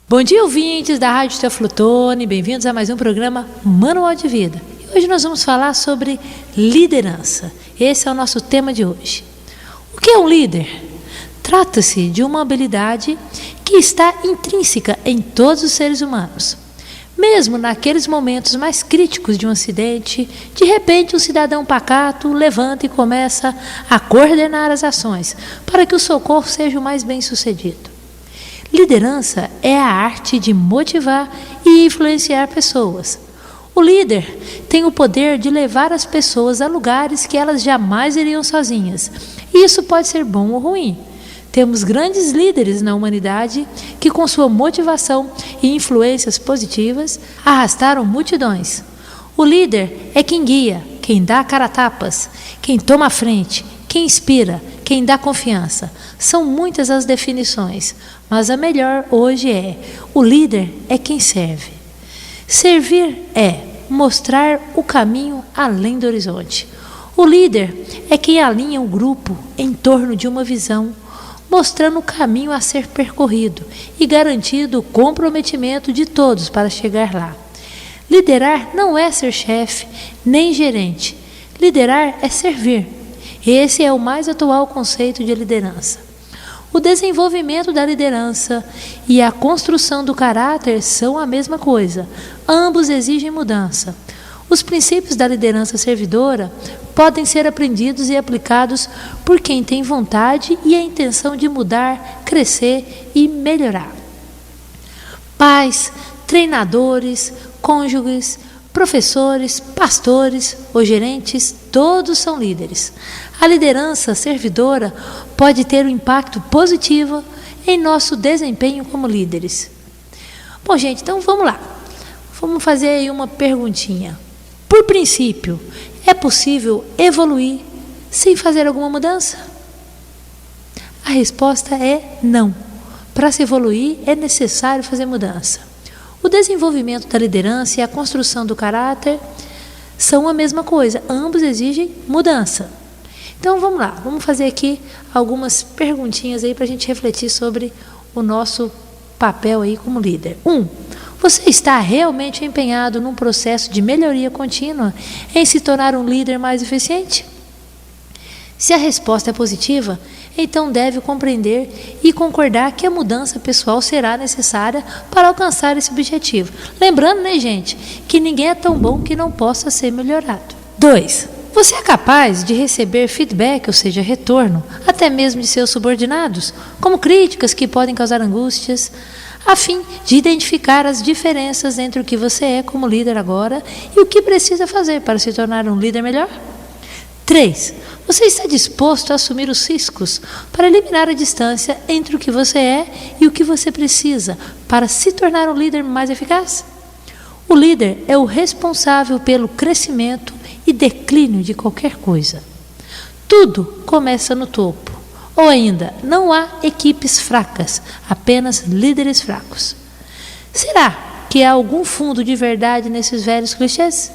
Bom dia, ouvintes da Rádio Teoflotone, bem-vindos a mais um programa Manual de Vida. E hoje nós vamos falar sobre liderança. Esse é o nosso tema de hoje. O que é um líder? Trata-se de uma habilidade que está intrínseca em todos os seres humanos. Mesmo naqueles momentos mais críticos de um acidente, de repente um cidadão pacato levanta e começa a coordenar as ações para que o socorro seja o mais bem-sucedido. Liderança é a arte de motivar e influenciar pessoas. O líder tem o poder de levar as pessoas a lugares que elas jamais iriam sozinhas. E isso pode ser bom ou ruim. Temos grandes líderes na humanidade que, com sua motivação e influências positivas, arrastaram multidões. O líder é quem guia, quem dá cara a tapas, quem toma a frente, quem inspira, quem dá confiança. São muitas as definições, mas a melhor hoje é: o líder é quem serve. Servir é mostrar o caminho além do horizonte. O líder é quem alinha o grupo em torno de uma visão, mostrando o caminho a ser percorrido e garantindo o comprometimento de todos para chegar lá. Liderar não é ser chefe nem gerente. Liderar é servir. Esse é o mais atual conceito de liderança. O desenvolvimento da liderança e a construção do caráter são a mesma coisa. Ambos exigem mudança. Os princípios da liderança servidora podem ser aprendidos e aplicados por quem tem vontade e a intenção de mudar, crescer e melhorar. Pais, treinadores, cônjuges, professores, pastores ou gerentes, todos são líderes. A liderança servidora pode ter um impacto positivo em nosso desempenho como líderes. Bom, gente, então vamos lá. Vamos fazer aí uma perguntinha. Por princípio, é possível evoluir sem fazer alguma mudança? A resposta é não. Para se evoluir, é necessário fazer mudança. O desenvolvimento da liderança e a construção do caráter são a mesma coisa. Ambos exigem mudança. Então vamos lá, vamos fazer aqui algumas perguntinhas aí para a gente refletir sobre o nosso papel aí como líder. 1. Você está realmente empenhado num processo de melhoria contínua em se tornar um líder mais eficiente? Se a resposta é positiva, então deve compreender e concordar que a mudança pessoal será necessária para alcançar esse objetivo. Lembrando, né, gente, que ninguém é tão bom que não possa ser melhorado. 2. Você é capaz de receber feedback, ou seja, retorno, até mesmo de seus subordinados, como críticas que podem causar angústias, a fim de identificar as diferenças entre o que você é como líder agora e o que precisa fazer para se tornar um líder melhor? 3. Você está disposto a assumir os riscos para eliminar a distância entre o que você é e o que você precisa para se tornar um líder mais eficaz? O líder é o responsável pelo crescimento e declínio de qualquer coisa. Tudo começa no topo. Ou ainda, não há equipes fracas, apenas líderes fracos. Será que há algum fundo de verdade nesses velhos clichês?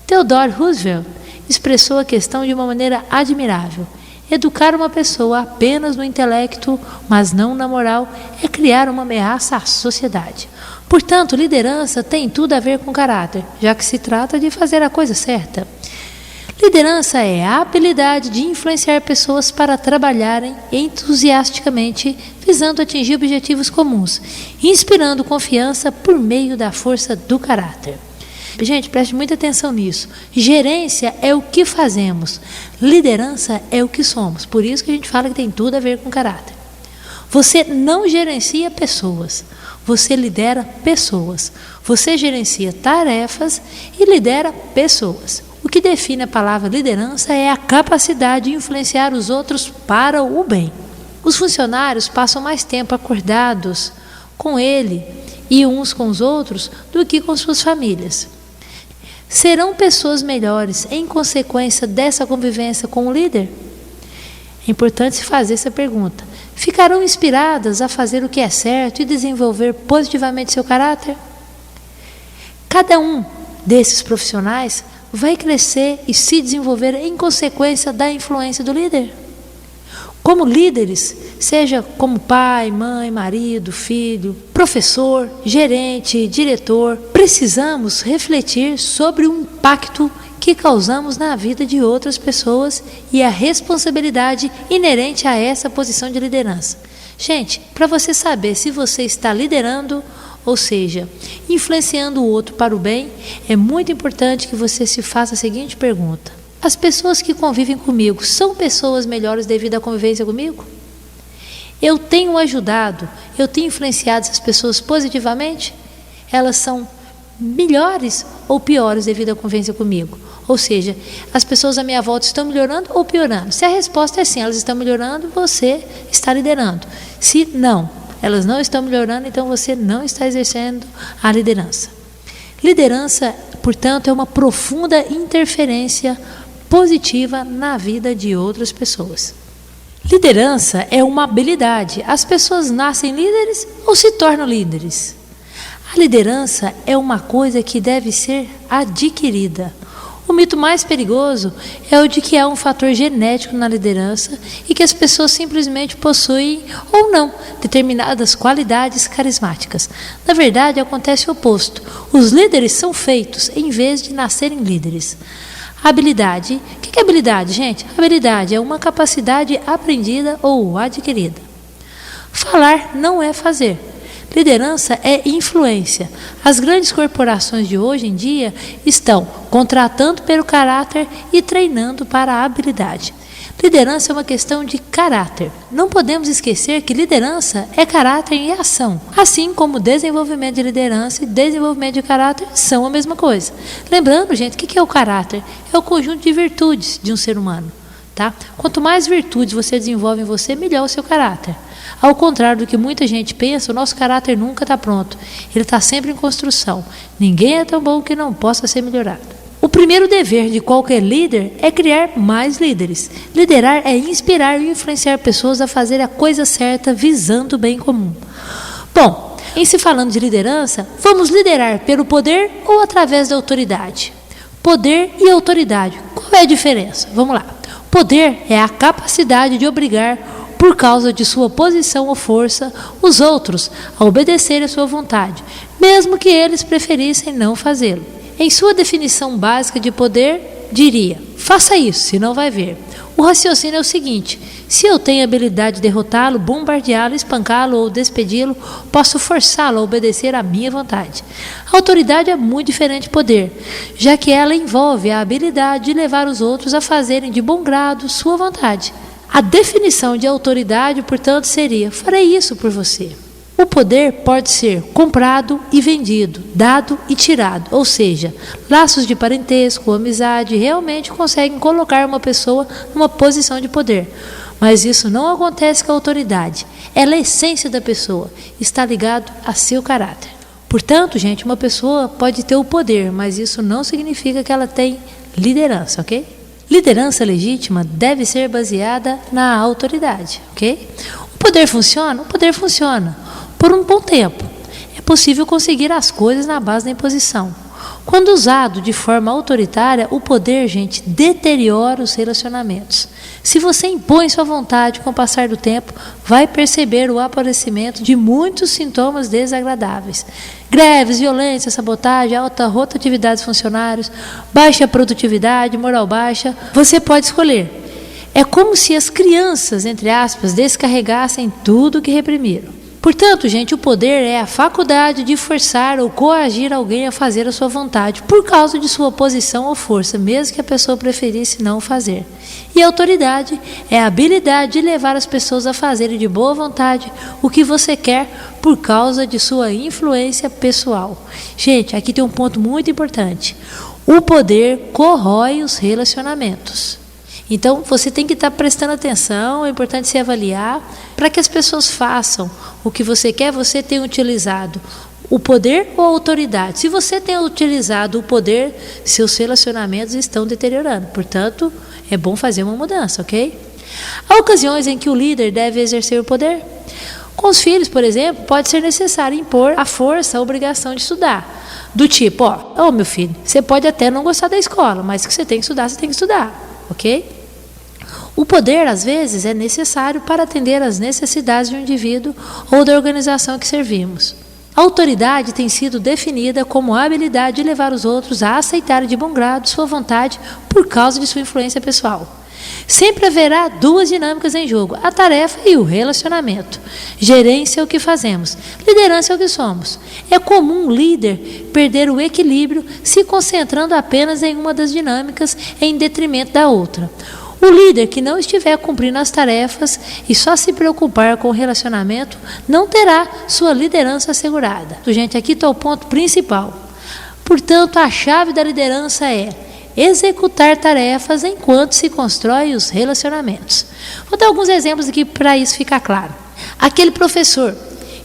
Theodore Roosevelt expressou a questão de uma maneira admirável. Educar uma pessoa apenas no intelecto, mas não na moral, é criar uma ameaça à sociedade. Portanto, liderança tem tudo a ver com caráter, já que se trata de fazer a coisa certa. Liderança é a habilidade de influenciar pessoas para trabalharem entusiasticamente, visando atingir objetivos comuns, inspirando confiança por meio da força do caráter. Gente, preste muita atenção nisso. Gerência é o que fazemos, liderança é o que somos. Por isso que a gente fala que tem tudo a ver com caráter. Você não gerencia pessoas, você lidera pessoas. Você gerencia tarefas e lidera pessoas. O que define a palavra liderança é a capacidade de influenciar os outros para o bem. Os funcionários passam mais tempo acordados com ele e uns com os outros do que com suas famílias. Serão pessoas melhores em consequência dessa convivência com o líder? É importante se fazer essa pergunta. Ficarão inspiradas a fazer o que é certo e desenvolver positivamente seu caráter? Cada um desses profissionais vai crescer e se desenvolver em consequência da influência do líder. como líderes, seja como pai, mãe, marido, filho, professor, gerente, diretor, precisamos refletir sobre o impacto que causamos na vida de outras pessoas e a responsabilidade inerente a essa posição de liderança. Gente, para você saber se você está liderando, ou seja, influenciando o outro para o bem, é muito importante que você se faça a seguinte pergunta: as pessoas que convivem comigo são pessoas melhores devido à convivência comigo? Eu tenho ajudado, eu tenho influenciado essas pessoas positivamente? Elas são melhores ou piores devido à convivência comigo? Ou seja, as pessoas à minha volta estão melhorando ou piorando? Se a resposta é sim, elas estão melhorando, você está liderando. Se não, elas não estão melhorando, então você não está exercendo a liderança. Liderança, portanto, é uma profunda interferência positiva na vida de outras pessoas. Liderança é uma habilidade. As pessoas nascem líderes ou se tornam líderes? A liderança é uma coisa que deve ser adquirida. O mito mais perigoso é o de que há um fator genético na liderança e que as pessoas simplesmente possuem ou não determinadas qualidades carismáticas. Na verdade, acontece o oposto. Os líderes são feitos em vez de nascerem líderes. Habilidade. O que é habilidade, gente? Habilidade é uma capacidade aprendida ou adquirida. Falar não é fazer. Liderança é influência. As grandes corporações de hoje em dia estão contratando pelo caráter e treinando para a habilidade. Liderança é uma questão de caráter. Não podemos esquecer que liderança é caráter em ação, assim como desenvolvimento de liderança e desenvolvimento de caráter são a mesma coisa. Lembrando, gente, o que é o caráter? É o conjunto de virtudes de um ser humano. Tá? Quanto mais virtudes você desenvolve em você, melhor o seu caráter. Ao contrário do que muita gente pensa, o nosso caráter nunca está pronto. Ele está sempre em construção. Ninguém é tão bom que não possa ser melhorado. O primeiro dever de qualquer líder é criar mais líderes. Liderar é inspirar e influenciar pessoas a fazer a coisa certa visando o bem comum. Bom, em se falando de liderança, vamos liderar pelo poder ou através da autoridade? Poder e autoridade, qual é a diferença? Vamos lá. Poder é a capacidade de obrigar, por causa de sua posição ou força, os outros a obedecer à sua vontade, mesmo que eles preferissem não fazê-lo. Em sua definição básica de poder, diria: faça isso, senão vai ver. O raciocínio é o seguinte: se eu tenho a habilidade de derrotá-lo, bombardeá-lo, espancá-lo ou despedi-lo, posso forçá-lo a obedecer à minha vontade. A autoridade é muito diferente de poder, já que ela envolve a habilidade de levar os outros a fazerem de bom grado sua vontade. A definição de autoridade, portanto, seria: farei isso por você. O poder pode ser comprado e vendido, dado e tirado, ou seja, laços de parentesco ou amizade realmente conseguem colocar uma pessoa numa posição de poder. Mas isso não acontece com a autoridade. Ela é a essência da pessoa, está ligado a seu caráter. Portanto, gente, uma pessoa pode ter o poder, mas isso não significa que ela tem liderança, ok? Liderança legítima deve ser baseada na autoridade, ok? O poder funciona? O poder funciona. Por um bom tempo. É possível conseguir as coisas na base da imposição. Quando usado de forma autoritária, o poder, gente, deteriora os relacionamentos. Se você impõe sua vontade com o passar do tempo, vai perceber o aparecimento de muitos sintomas desagradáveis. Greves, violência, sabotagem, alta rotatividade dos funcionários, baixa produtividade, moral baixa. Você pode escolher. É como se as crianças, entre aspas, descarregassem tudo que reprimiram. Portanto, gente, o poder é a faculdade de forçar ou coagir alguém a fazer a sua vontade por causa de sua posição ou força, mesmo que a pessoa preferisse não fazer. E a autoridade é a habilidade de levar as pessoas a fazerem de boa vontade o que você quer por causa de sua influência pessoal. Gente, aqui tem um ponto muito importante. O poder corrói os relacionamentos. Então, você tem que estar prestando atenção, é importante se avaliar, para que as pessoas façam o que você quer. Você tem utilizado o poder ou a autoridade? Se você tem utilizado o poder, seus relacionamentos estão deteriorando. Portanto, é bom fazer uma mudança, ok? Há ocasiões em que o líder deve exercer o poder. Com os filhos, por exemplo, pode ser necessário impor à força a obrigação de estudar. Do tipo, meu filho, você pode até não gostar da escola, mas que você tem que estudar, você tem que estudar, ok? O poder, às vezes, é necessário para atender às necessidades de um indivíduo ou da organização que servimos. A autoridade tem sido definida como a habilidade de levar os outros a aceitarem de bom grado sua vontade por causa de sua influência pessoal. Sempre haverá duas dinâmicas em jogo, a tarefa e o relacionamento. Gerência é o que fazemos, liderança é o que somos. É comum um líder perder o equilíbrio se concentrando apenas em uma das dinâmicas em detrimento da outra. O líder que não estiver cumprindo as tarefas e só se preocupar com o relacionamento não terá sua liderança assegurada. Gente, aqui está o ponto principal. Portanto, a chave da liderança é executar tarefas enquanto se constrói os relacionamentos. Vou dar alguns exemplos aqui para isso ficar claro. Aquele professor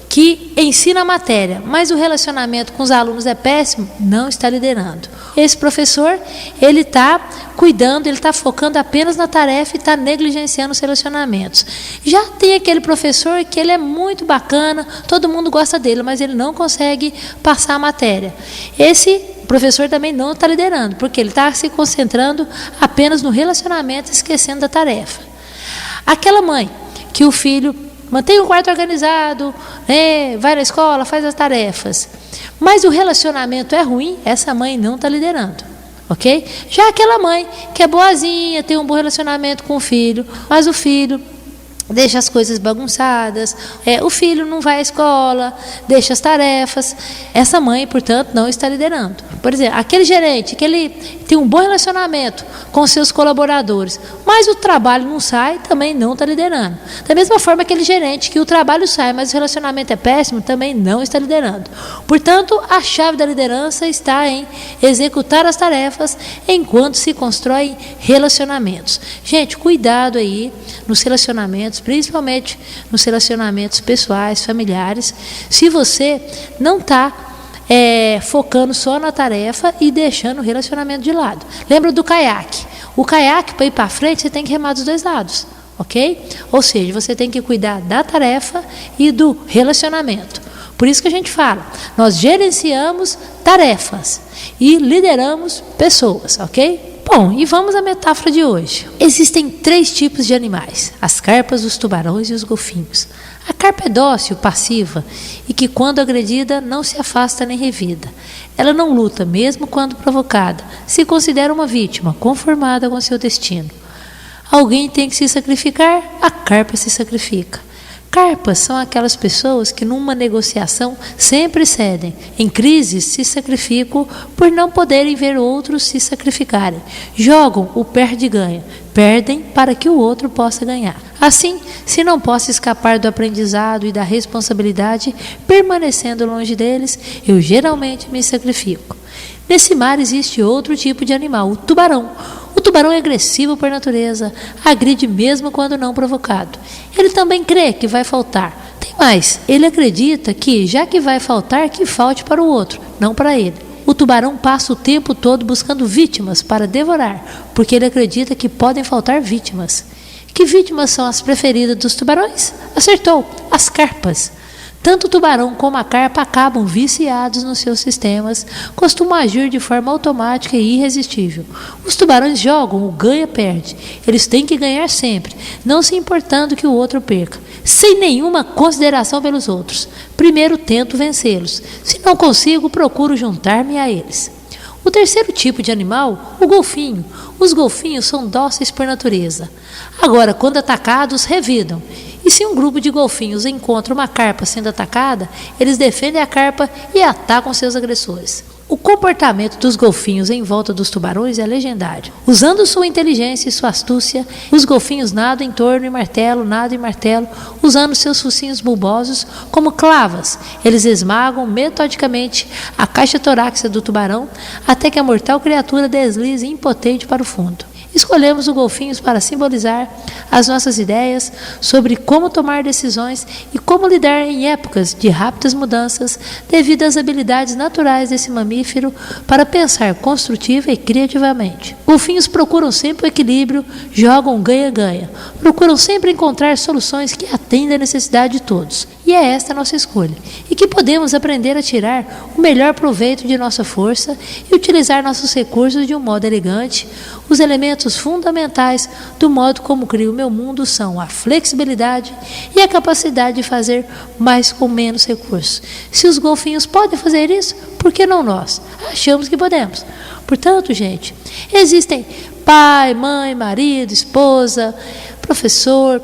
que ensina a matéria, mas o relacionamento com os alunos é péssimo, não está liderando. Esse professor, ele está cuidando, ele está focando apenas na tarefa e está negligenciando os relacionamentos. Já tem aquele professor que ele é muito bacana, todo mundo gosta dele, mas ele não consegue passar a matéria. Esse professor também não está liderando, porque ele está se concentrando apenas no relacionamento, esquecendo da tarefa. Aquela mãe que o filho mantém o quarto organizado, vai na escola, faz as tarefas, mas o relacionamento é ruim, essa mãe não está liderando, ok? Já aquela mãe que é boazinha, tem um bom relacionamento com o filho, mas o filho deixa as coisas bagunçadas, o filho não vai à escola, deixa as tarefas, essa mãe, portanto, não está liderando. Por exemplo, aquele gerente que ele tem um bom relacionamento com seus colaboradores, mas o trabalho não sai, também não está liderando. Da mesma forma, aquele gerente que o trabalho sai, mas o relacionamento é péssimo, também não está liderando. Portanto, a chave da liderança está em executar as tarefas enquanto se constrói relacionamentos. Gente, cuidado aí nos relacionamentos, principalmente nos relacionamentos pessoais, familiares, se você não está focando só na tarefa e deixando o relacionamento de lado. Lembra do caiaque? O caiaque, para ir para frente, você tem que remar dos dois lados, ok? Ou seja, você tem que cuidar da tarefa e do relacionamento. Por isso que a gente fala, nós gerenciamos tarefas e lideramos pessoas, ok? Bom, e vamos à metáfora de hoje. Existem 3 tipos de animais: as carpas, os tubarões e os golfinhos. A carpa é dócil, passiva, e que quando agredida não se afasta nem revida. Ela não luta, mesmo quando provocada. Se considera uma vítima, conformada com seu destino. Alguém tem que se sacrificar, a carpa se sacrifica. Carpas são aquelas pessoas que numa negociação sempre cedem. Em crises se sacrificam por não poderem ver outros se sacrificarem. Jogam o perde-ganha. Perdem para que o outro possa ganhar. Assim, se não posso escapar do aprendizado e da responsabilidade, permanecendo longe deles, eu geralmente me sacrifico. Nesse mar existe outro tipo de animal, o tubarão. O tubarão é agressivo por natureza, agride mesmo quando não provocado. Ele também crê que vai faltar. Tem mais, ele acredita que, já que vai faltar, que falte para o outro, não para ele. O tubarão passa o tempo todo buscando vítimas para devorar, porque ele acredita que podem faltar vítimas. Que vítimas são as preferidas dos tubarões? Acertou, as carpas. Tanto o tubarão como a carpa acabam viciados nos seus sistemas, costumam agir de forma automática e irresistível. Os tubarões jogam o ganha-perde. Eles têm que ganhar sempre, não se importando que o outro perca, sem nenhuma consideração pelos outros. Primeiro tento vencê-los. Se não consigo, procuro juntar-me a eles. O terceiro tipo de animal, o golfinho. Os golfinhos são dóceis por natureza. Agora, quando atacados, revidam. E se um grupo de golfinhos encontra uma carpa sendo atacada, eles defendem a carpa e atacam seus agressores. O comportamento dos golfinhos em volta dos tubarões é legendário. Usando sua inteligência e sua astúcia, os golfinhos nadam em torno e martelo, usando seus focinhos bulbosos como clavas. Eles esmagam metodicamente a caixa torácica do tubarão até que a mortal criatura deslize impotente para o fundo. Escolhemos o golfinhos para simbolizar as nossas ideias sobre como tomar decisões e como lidar em épocas de rápidas mudanças devido às habilidades naturais desse mamífero para pensar construtiva e criativamente. Golfinhos procuram sempre o equilíbrio, jogam ganha-ganha, procuram sempre encontrar soluções que atendem à necessidade de todos. E é esta a nossa escolha. E que podemos aprender a tirar o melhor proveito de nossa força e utilizar nossos recursos de um modo elegante. Os elementos fundamentais do modo como crio o meu mundo são a flexibilidade e a capacidade de fazer mais com menos recursos. Se os golfinhos podem fazer isso, por que não nós? Achamos que podemos. Portanto, gente, existem pai, mãe, marido, esposa, professor,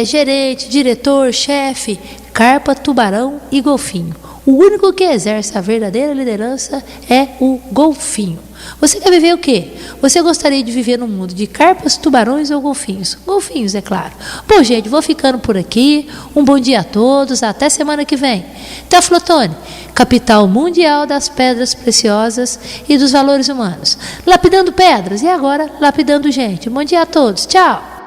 gerente, diretor, chefe, carpa, tubarão e golfinho. O único que exerce a verdadeira liderança é o golfinho. Você quer viver o quê? Você gostaria de viver num mundo de carpas, tubarões ou golfinhos? Golfinhos, é claro. Bom, gente, vou ficando por aqui. Um bom dia a todos. Até semana que vem. Teoflotone, capital mundial das pedras preciosas e dos valores humanos. Lapidando pedras e agora lapidando gente. Bom dia a todos. Tchau.